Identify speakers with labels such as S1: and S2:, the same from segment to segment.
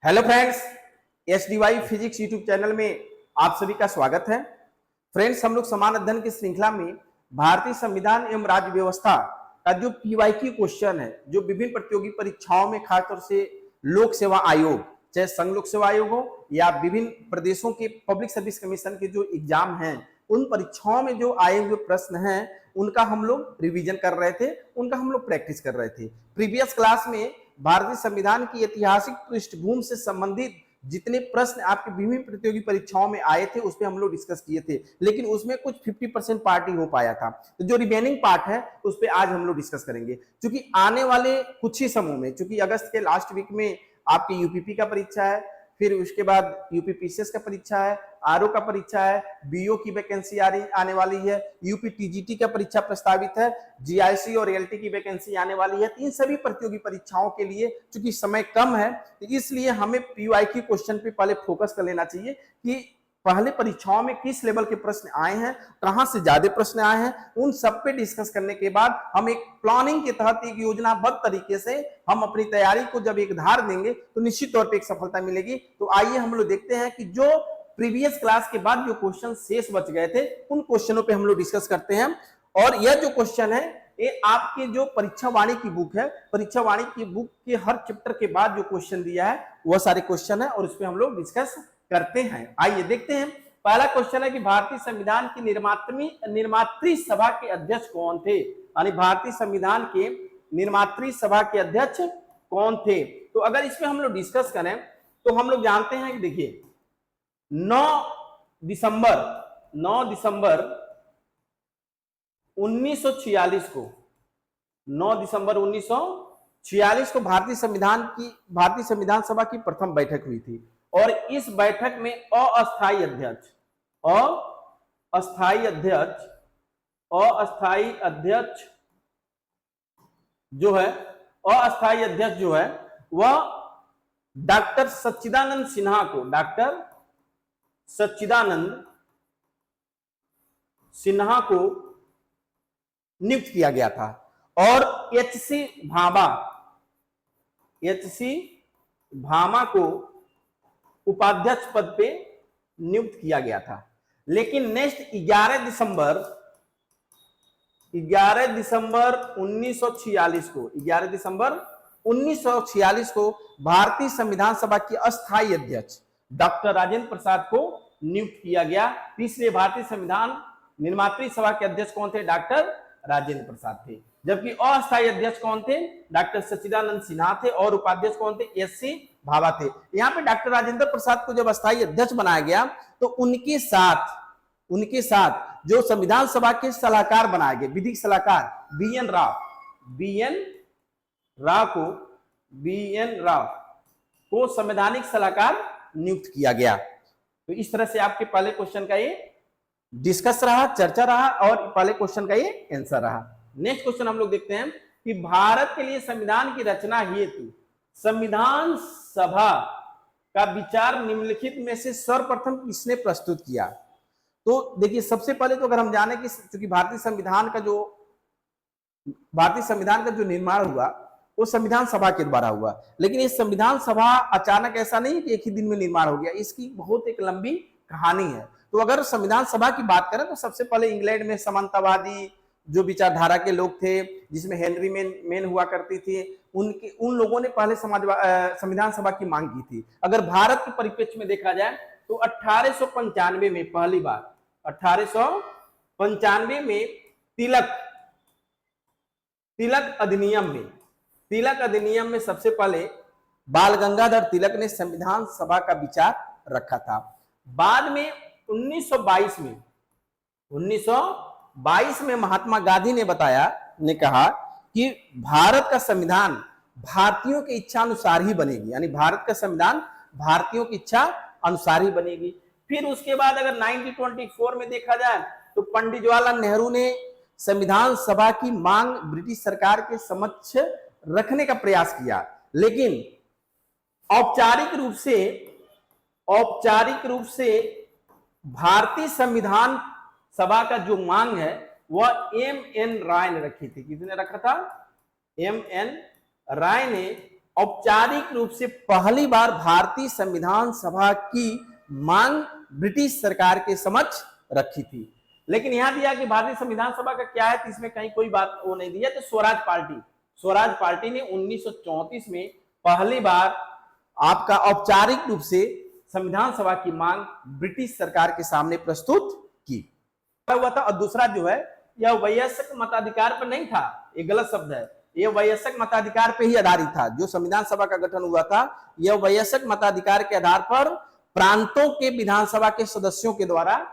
S1: Hello friends, SDY physics YouTube channel में आप सभी का स्वागत है। फ्रेंड्स, हम लोग समान अध्ययन की श्रृंखला में भारतीय संविधान एवं राज्य व्यवस्था का जो PYQ क्वेश्चन है, जो विभिन्न प्रतियोगी परीक्षाओं में खासतौर से लोक सेवा आयोग, चाहे संघ लोक सेवा आयोग हो या विभिन्न प्रदेशों के पब्लिक सर्विस कमीशन के जो एग्जाम हैं, उन परीक्षाओं में जो आए हुए प्रश्न हैं उनका हम लोग रिवीजन कर रहे थे, उनका हम लोग प्रैक्टिस कर रहे थे। प्रीवियस क्लास में भारतीय संविधान की ऐतिहासिक पृष्ठभूमि से संबंधित जितने प्रश्न आपके विभिन्न प्रतियोगी परीक्षाओं में आए थे उस पर हम लोग डिस्कस किए थे, लेकिन उसमें कुछ 50% पार्ट ही हो पाया था। तो जो रिमेनिंग पार्ट है उस पर आज हम लोग डिस्कस करेंगे। क्योंकि आने वाले कुछ ही समूह में, चूंकि अगस्त के लास्ट वीक में आपकी यूपीपी का परीक्षा है, फिर उसके बाद यूपीपीसीएस का परीक्षा है, आरओ का परीक्षा है, बीओ की वैकेंसी आने वाली है, यूपी टीजीटी का परीक्षा प्रस्तावित है, जीआईसी और एलटी की वैकेंसी आने वाली है। इन सभी प्रतियोगी परीक्षाओं के लिए चूंकि समय कम है, इसलिए हमें पीवाईक्यू क्वेश्चन पे पहले फोकस कर लेना चाहिए कि पहले परीक्षाओं में किस लेवल के प्रश्न आए हैं, कहां से ज्यादा प्रश्न आए हैं, उन सब पे डिस्कस करने के बाद हम एक प्लानिंग के तहत एक योजनाबद्ध तरीके से हम अपनी तैयारी को जब एक धार देंगे तो निश्चित तौर पे एक सफलता मिलेगी। तो आइए हम लोग देखते हैं कि जो प्रीवियस क्लास के बाद जो क्वेश्चन शेष बच गए थे उन क्वेश्चनों पे हम लोग डिस्कस करते हैं। और यह जो क्वेश्चन है ये आपके जो परीक्षा वाणी की बुक है, परीक्षा वाणी की बुक के हर चैप्टर के बाद जो क्वेश्चन दिया है वह सारे क्वेश्चन है और उस पर हम लोग डिस्कस करते हैं। आइए देखते हैं। पहला क्वेश्चन है कि भारतीय संविधान की निर्मात्री सभा के अध्यक्ष कौन थे, यानी भारतीय संविधान के निर्मात्री सभा के अध्यक्ष कौन थे। तो अगर इसमें हम लोग डिस्कस करें तो हम लोग जानते हैं कि देखिए 9 दिसंबर 1946 को 9 दिसंबर 1946 को भारतीय संविधान सभा की प्रथम बैठक हुई थी और इस बैठक में अस्थायी अध्यक्ष जो है वह डॉक्टर सच्चिदानंद सिन्हा को नियुक्त किया गया था और एचसी भामा को उपाध्यक्ष पद पे नियुक्त किया गया था। लेकिन नेक्स्ट 11 दिसंबर 1946 को भारतीय संविधान सभा की अस्थायी अध्यक्ष डॉक्टर राजेंद्र प्रसाद को नियुक्त किया गया। तीसरे भारतीय संविधान निर्मात्री सभा के अध्यक्ष कौन थे? डॉक्टर राजेंद्र प्रसाद थे। जबकि अस्थायी अध्यक्ष कौन थे? डॉक्टर सच्चिदानंद सिन्हा थे और उपाध्यक्ष कौन थे? एससी भाभा थे। यहाँ पे डॉक्टर राजेंद्र प्रसाद को जब अस्थायी अध्यक्ष बनाया गया तो उनके साथ जो संविधान सभा के सलाहकार बनाए गए, विधिक सलाहकार बीएन राव को संवैधानिक सलाहकार नियुक्त किया गया। तो इस तरह से आपके पहले क्वेश्चन का ये डिस्कस रहा, चर्चा रहा और पहले क्वेश्चन का ये आंसर रहा। नेक्स्ट क्वेश्चन हम लोग देखते हैं कि भारत के लिए संविधान की रचना हेतु संविधान सभा का विचार निम्नलिखित में से सर्वप्रथम किसने प्रस्तुत किया। तो देखिए, सबसे पहले तो अगर हम जाने कि चूंकि भारतीय संविधान का जो निर्माण हुआ वो संविधान सभा के द्वारा हुआ, लेकिन ये संविधान सभा अचानक ऐसा नहीं कि एक ही दिन में निर्माण हो गया, इसकी बहुत एक लंबी कहानी है। तो अगर संविधान सभा की बात करें तो सबसे पहले इंग्लैंड में समानतावादी जो विचारधारा के लोग थे, जिसमें हेनरी मेन हुआ करती थी, उन लोगों ने पहले संविधान सभा की मांग की थी। अगर भारत के परिप्रेक्ष्य में देखा जाए तो 1895 में पहली बार 1895 में तिलक अधिनियम में सबसे पहले बाल गंगाधर तिलक ने संविधान सभा का विचार रखा था। बाद में 1922 में महात्मा गांधी ने कहा कि भारत का संविधान भारतीयों की इच्छा अनुसार ही बनेगी, यानी भारत का संविधान भारतीयों की इच्छा अनुसार ही बनेगी। फिर उसके बाद अगर 1924 में देखा जाए तो पंडित जवाहरलाल नेहरू ने संविधान सभा की मांग ब्रिटिश सरकार के समक्ष रखने का प्रयास किया, लेकिन औपचारिक रूप से भारतीय संविधान सभा का जो मांग है वह एम एन राय ने रखी थी। किसने रखा था? एम एन राय ने औपचारिक रूप से पहली बार भारतीय संविधान सभा की मांग ब्रिटिश सरकार के समक्ष रखी थी। लेकिन यहां दिया कि भारतीय संविधान सभा का क्या है, तो इसमें कहीं कोई बात वो नहीं दिया। तो स्वराज पार्टी ने 1934 में पहली बार आपका औपचारिक रूप से संविधान सभा की मांग ब्रिटिश सरकार के सामने प्रस्तुत की हुआ था। और दूसरा जो है, यह वयस्क मताधिकार पर नहीं था, ये गलत शब्द है, यह वयस्क मताधिकार पर ही आधारित था। जो संविधान सभा का गठन हुआ था, यह वयस्क मताधिकार के आधार पर प्रांतों के विधानसभा के सदस्यों के द्वारा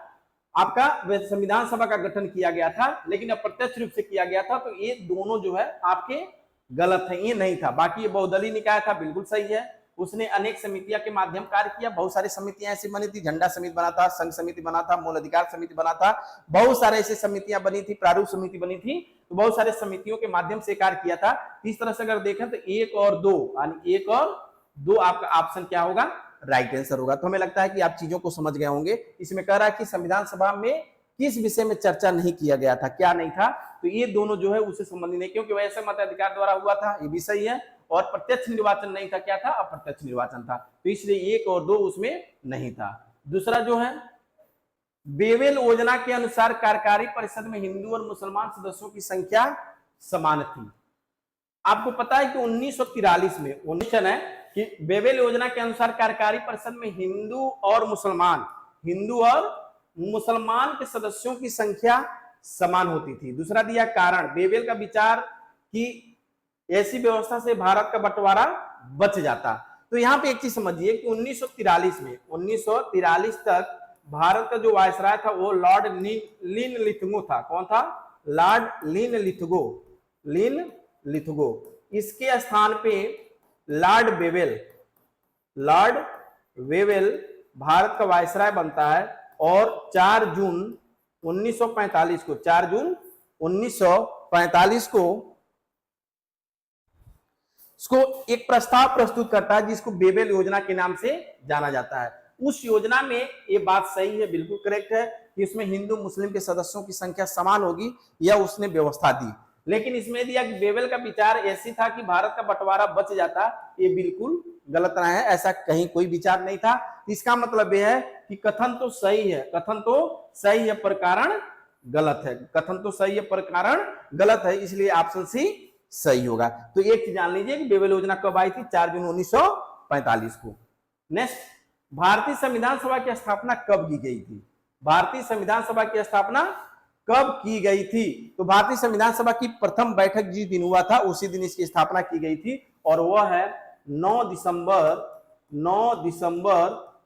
S1: आपका संविधान सभा का गठन किया गया था, लेकिन अप्रत्यक्ष रूप से किया गया था। तो ये दोनों जो है आपके गलत है, ये नहीं था। बाकी ये बहुदलीय निकाय था, बिल्कुल सही है। उसने अनेक समितियां के माध्यम कार्य किया, बहुत सारी समितियां ऐसी बनी थी, झंडा समिति बना था, संघ समिति बना था, मूल अधिकार समिति बना था, बहुत सारे ऐसी समितियां बनी थी, प्रारूप समिति बनी थी। तो बहुत सारे समितियों के माध्यम से कार्य किया था। इस तरह से अगर देखें तो 1 और 2 यानी 1 और 2 आपका ऑप्शन क्या होगा, राइट आंसर होगा। तो हमें लगता है कि आप चीजों को समझ गए होंगे। इसमें कह रहा है कि संविधान सभा में किस विषय में चर्चा नहीं किया गया था, क्या नहीं था, तो ये दोनों जो है उससे संबंधित नहीं, क्योंकि वैसे मताधिकार द्वारा हुआ था, ये भी सही है। और प्रत्यक्ष निर्वाचन नहीं था, क्या था, अप्रत्यक्ष निर्वाचन था। तो इसलिए 1 और 2 उसमें नहीं था। दूसरा जो है, बेवेल योजना के अनुसार कार्यकारी परिषद में हिंदू और मुसलमान सदस्यों की संख्या समान थी। आपको पता है कि 1943 में उन्नीसन है कि बेवेल योजना के अनुसार कार्यकारी परिषद में हिंदू और मुसलमान के सदस्यों की संख्या समान होती थी। दूसरा दिया कारण, बेवेल का विचार कि ऐसी व्यवस्था से भारत का बंटवारा बच जाता। तो यहां पे एक चीज समझिए कि 1943 तक भारत का जो वायसराय था वो लॉर्ड लिनलिथगो था। कौन था, लॉर्ड लिनलिथगो। इसके स्थान पे लॉर्ड वेवेल भारत का वायसराय बनता है। और 4 जून 1945 को उसको एक प्रस्ताव प्रस्तुत करता है जिसको बेवेल योजना के नाम से जाना जाता है। उस योजना में ये बात सही है, बिल्कुल करेक्ट है कि इसमें हिंदू मुस्लिम के सदस्यों की संख्या समान होगी, यह उसने व्यवस्था दी। लेकिन इसमें दिया कि बेवेल का विचार ऐसी था कि भारत का बंटवारा बच जाता, ये बिल्कुल गलत रहा है, ऐसा कहीं कोई विचार नहीं था। इसका मतलब यह है कि कथन तो सही है, पर कारण गलत है, इसलिए ऑप्शन सी सही होगा। तो एक चीज जान लीजिए कि बेवेल योजना कब आई थी, 4 जून 1945 को। नेक्स्ट, भारतीय संविधान सभा की स्थापना कब की गई थी? भारतीय संविधान सभा की स्थापना कब की गई थी? तो भारतीय संविधान सभा की प्रथम बैठक जिस दिन हुआ था उसी दिन इसकी स्थापना की गई थी, और वह है 9 दिसंबर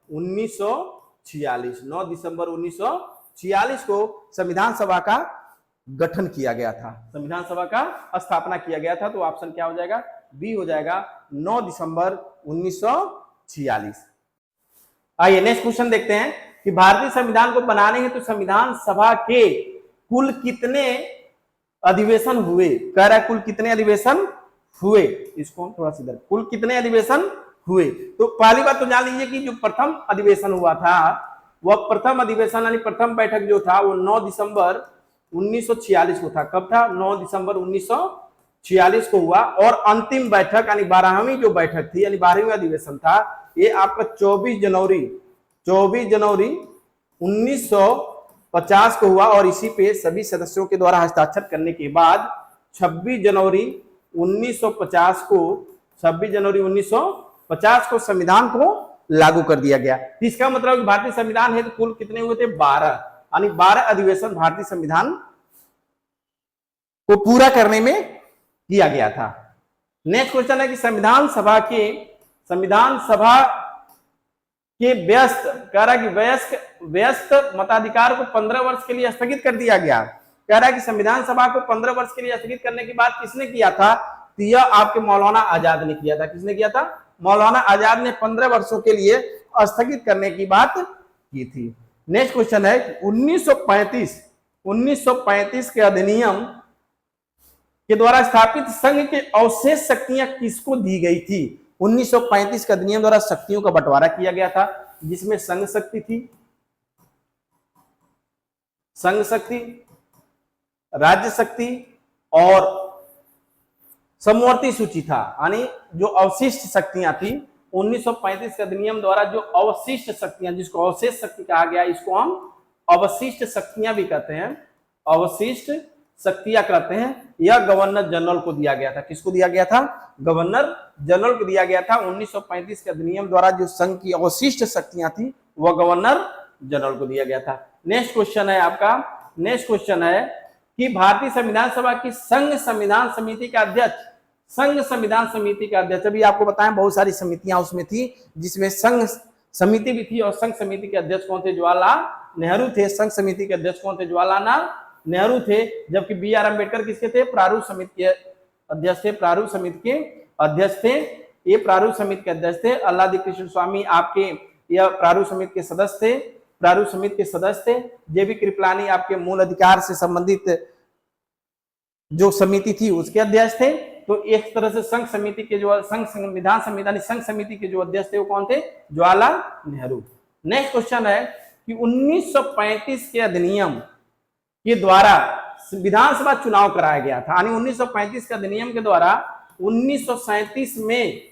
S1: 1946। 9 दिसंबर 1946 को संविधान सभा का गठन किया गया था, संविधान सभा का स्थापना किया गया था। तो ऑप्शन क्या हो जाएगा, बी हो जाएगा, 9 दिसंबर 1946। आइए नेक्स्ट क्वेश्चन देखते हैं कि भारतीय संविधान को बनाने हेतु तो संविधान सभा के कुल कितने अधिवेशन हुए? कह रहा है कुल कितने अधिवेशन हुए, इसको थोड़ा सा इधर, कुल कितने अधिवेशन हुए? तो पहली बात तो जान लीजिए कि जो प्रथम अधिवेशन हुआ था, वह प्रथम अधिवेशन यानी प्रथम बैठक जो था वो 9 दिसंबर 1946 को था। कब था? 9 दिसंबर 1946 को हुआ। और अंतिम बैठक यानी 12वीं जो बैठक थी यानी 12वीं अधिवेशन था, ये आपका 24 जनवरी 1950 को हुआ। और इसी पे सभी सदस्यों के द्वारा हस्ताक्षर करने के बाद 26 जनवरी 1950 को संविधान को लागू कर दिया गया। इसका मतलब भारतीय संविधान है तो कुल कितने हुए थे? 12, यानी 12 अधिवेशन भारतीय संविधान को पूरा करने में किया गया था। नेक्स्ट क्वेश्चन है कि संविधान सभा के व्यस्त मताधिकार को 15 वर्ष के लिए स्थगित कर दिया गया। कह रहा है कि संविधान सभा को 15 वर्ष के लिए स्थगित करने की बात किसने किया था? तो यह आपके मौलाना आजाद ने किया था। किसने किया था? मौलाना आजाद ने 15 वर्षों के लिए स्थगित करने की बात की थी। नेक्स्ट क्वेश्चन है 1935 के अधिनियम के द्वारा स्थापित संघ के अवशेष शक्तियां किसको दी गई थी? 1935 के अधिनियम द्वारा शक्तियों का बंटवारा किया गया था, जिसमें संघ शक्ति थी, राज्य शक्ति और समवर्ती सूची था, यानी जो अवशिष्ट शक्तियां थी 1935 के अधिनियम द्वारा जो अवशिष्ट शक्तियां, जिसको अवशेष शक्ति कहा गया, इसको हम अवशिष्ट शक्तियां भी कहते हैं, अवशिष्ट शक्तियां कहते हैं। यह गवर्नर जनरल को दिया गया था। किसको दिया गया था? गवर्नर जनरल को दिया गया था। 1935 के अधिनियम द्वारा जो संघ की अवशिष्ट शक्तियां थी वह गवर्नर जनरल को दिया गया था। नेक्स्ट क्वेश्चन है आपका, नेक्स्ट क्वेश्चन है कि भारतीय संविधान सभा की संघ संविधान समिति का अध्यक्ष, संघ संविधान समिति का अध्यक्ष, अभी आपको बताएं बहुत सारी समितियां उसमें थी, जिसमें संघ समिति भी थी, और संघ समिति के अध्यक्ष कौन थे? जवाहरलाल नेहरू थे। संघ समिति के अध्यक्ष कौन थे? जवाहरलाल नेहरू थे। जबकि बी आर अम्बेडकर किसके थे? प्रारूप समिति के अध्यक्ष थे, प्रारूप समिति के अध्यक्ष थे। ये प्रारूप समिति के अध्यक्ष थे। अल्लादी कृष्ण स्वामी आपके यह प्रारूप समिति के सदस्य थे, प्रारूप समिति के सदस्य थे। जेबी कृपलानी आपके मूल अधिकार से संबंधित जो समिति थी उसके अध्यक्ष थे। तो एक तरह से संघ समिति के जो संघ संविधान संविधान संघ समिति के जो अध्यक्ष थे वो कौन थे? जवाहरलाल नेहरू। नेक्स्ट क्वेश्चन है कि 1935 के अधिनियम के द्वारा विधानसभा चुनाव कराया गया था, यानी 1935 के अधिनियम के द्वारा 1937 में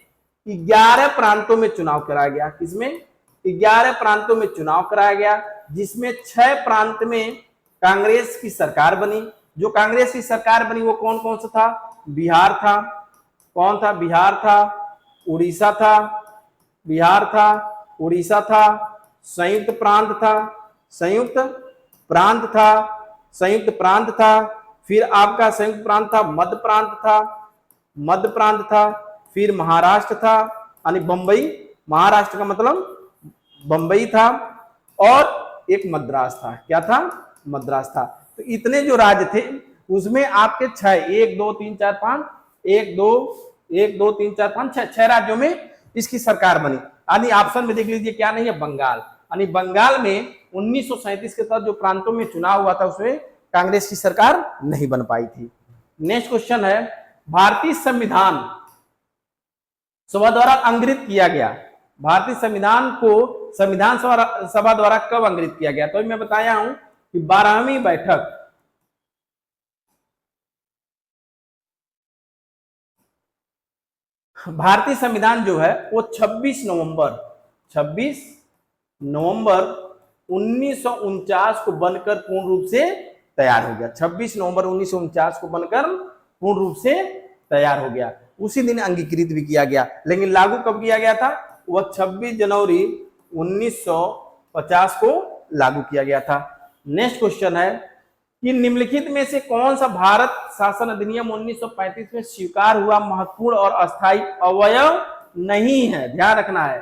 S1: 11 प्रांतों में चुनाव कराया गया। किसमें? 11 प्रांतों में चुनाव कराया गया, जिसमें 6 प्रांत में कांग्रेस की सरकार बनी। जो कांग्रेस की सरकार बनी वो कौन कौन सा था? बिहार था। कौन था? बिहार था, उड़ीसा था, बिहार था, उड़ीसा था, संयुक्त प्रांत था, संयुक्त प्रांत था, संयुक्त प्रांत था, फिर आपका संयुक्त प्रांत था, मध्य प्रांत था, मध्य प्रांत था, फिर महाराष्ट्र था, यानी बंबई, महाराष्ट्र का मतलब बंबई था, और एक मद्रास था। क्या था? मद्रास था। तो इतने जो राज्य थे उसमें आपके 6 1 2 3 4 5 1 2 3 4 5 6 राज्यों में इसकी सरकार बनी। यानी ऑप्शन में देख लीजिए क्या नहीं है? बंगाल। यानी बंगाल में 1937 के तहत जो प्रांतों में चुनाव हुआ था उसमें कांग्रेस की सरकार नहीं बन पाई थी। नेक्स्ट क्वेश्चन है, भारतीय संविधान सभा द्वारा अंग्रित किया गया, भारतीय संविधान को संविधान सभा द्वारा कब अंग्रित किया गया? तो मैं बताया हूं कि 12वीं बैठक, भारतीय संविधान जो है वो 26 नवंबर 1949 को बनकर पूर्ण रूप से तैयार हो गया। 26 नवंबर 1949 को बनकर पूर्ण रूप से तैयार हो गया। उसी दिन अंगीकृत भी किया गया, लेकिन लागू कब किया गया था? वह 26 जनवरी 1950 को लागू किया गया था। नेक्स्ट क्वेश्चन है कि निम्नलिखित में से कौन सा भारत शासन अधिनियम 1935 में स्वीकार हुआ महत्वपूर्ण और अस्थायी अवयव नहीं है? ध्यान रखना है,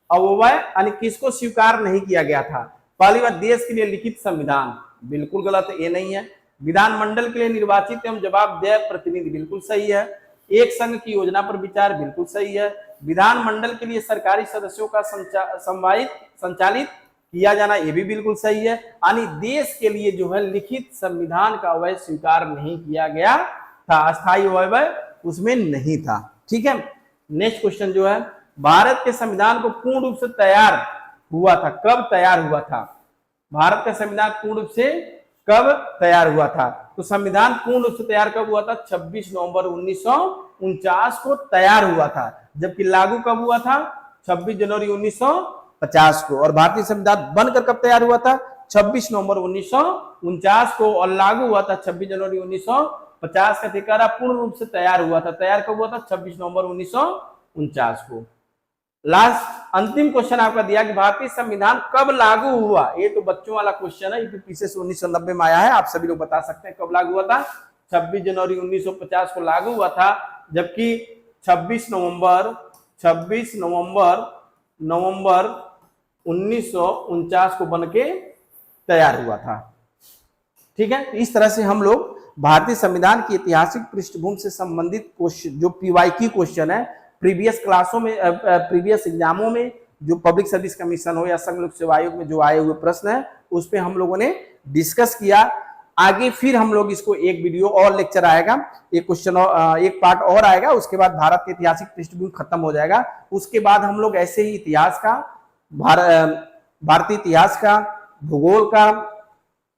S1: अवयव यानी किसको स्वीकार नहीं किया गया था? पहली बात, देश के लिए लिखित संविधान, बिल्कुल गलत है, ये नहीं है। विधानमंडल के लिए निर्वाचित एवं जवाबदेह प्रतिनिधि, बिल्कुल सही है। एक संघ की योजना पर विचार, बिल्कुल सही है। विधानमंडल के लिए सरकारी सदस्यों का संचालित किया जाना, ये भी बिल्कुल सही है। यानी देश के लिए जो है लिखित संविधान का अवयव स्वीकार नहीं किया गया था, अस्थायी अवयव उसमें नहीं था। ठीक है। नेक्स्ट क्वेश्चन जो है, भारत के संविधान को पूर्ण रूप से तैयार हुआ था, कब तैयार हुआ था? भारत का संविधान पूर्ण रूप से कब तैयार हुआ था? तो संविधान पूर्ण रूप से तैयार कब हुआ था? 26 नवंबर 1949 को तैयार हुआ था। जबकि लागू कब हुआ था? 26 जनवरी 1950 को। और भारतीय संविधान बनकर कब तैयार हुआ था? 26 नवंबर 1949 को, और लागू हुआ था 26 जनवरी 1950 का। ठिकाना पूर्ण रूप से तैयार हुआ था। तैयार कब हुआ था? 26 नवंबर 1949 को। लास्ट अंतिम क्वेश्चन आपका दिया कि भारतीय संविधान कब लागू हुआ? ये तो बच्चों वाला क्वेश्चन है, ये पीछे से 1990 में आया है, आप सभी लोग बता सकते हैं कब लागू हुआ था। 26 जनवरी 1950 को लागू हुआ था, जबकि 26 नवंबर 1949 को बनके तैयार हुआ था। ठीक है। इस तरह से हम लोग भारतीय संविधान की ऐतिहासिक पृष्ठभूमि से संबंधित क्वेश्चन, जो पीवाईक्यू क्वेश्चन है, प्रीवियस क्लासों में, प्रीवियस एग्जामों में, जो पब्लिक सर्विस कमीशन हो या संघ लोक सेवा आयोग में जो आए हुए प्रश्न है, उस पे हम लोगों ने डिस्कस किया। आगे फिर हम लोग इसको एक वीडियो और लेक्चर आएगा, एक क्वेश्चन और एक पार्ट और आएगा, उसके बाद भारत की ऐतिहासिक पृष्ठभूमि खत्म हो जाएगा। उसके बाद हम लोग ऐसे ही इतिहास का, भारतीय इतिहास का, भूगोल का,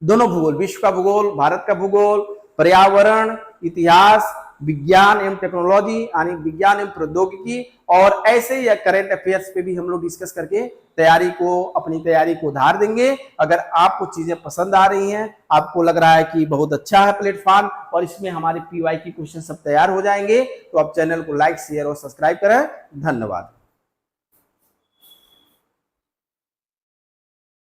S1: दोनों भूगोल, विश्व का भूगोल, भारत का भूगोल, पर्यावरण, इतिहास, विज्ञान एवं टेक्नोलॉजी यानी विज्ञान एवं प्रौद्योगिकी और ऐसे या करंट अफेयर्स पे भी हम लोग डिस्कस करके अपनी तैयारी को उधार देंगे। अगर आपको चीजें पसंद आ रही हैं, आपको लग रहा है कि बहुत अच्छा है प्लेटफॉर्म और इसमें हमारे PYQ क्वेश्चन सब तैयार हो जाएंगे, तो आप चैनल को लाइक शेयर और सब्सक्राइब करें। धन्यवाद।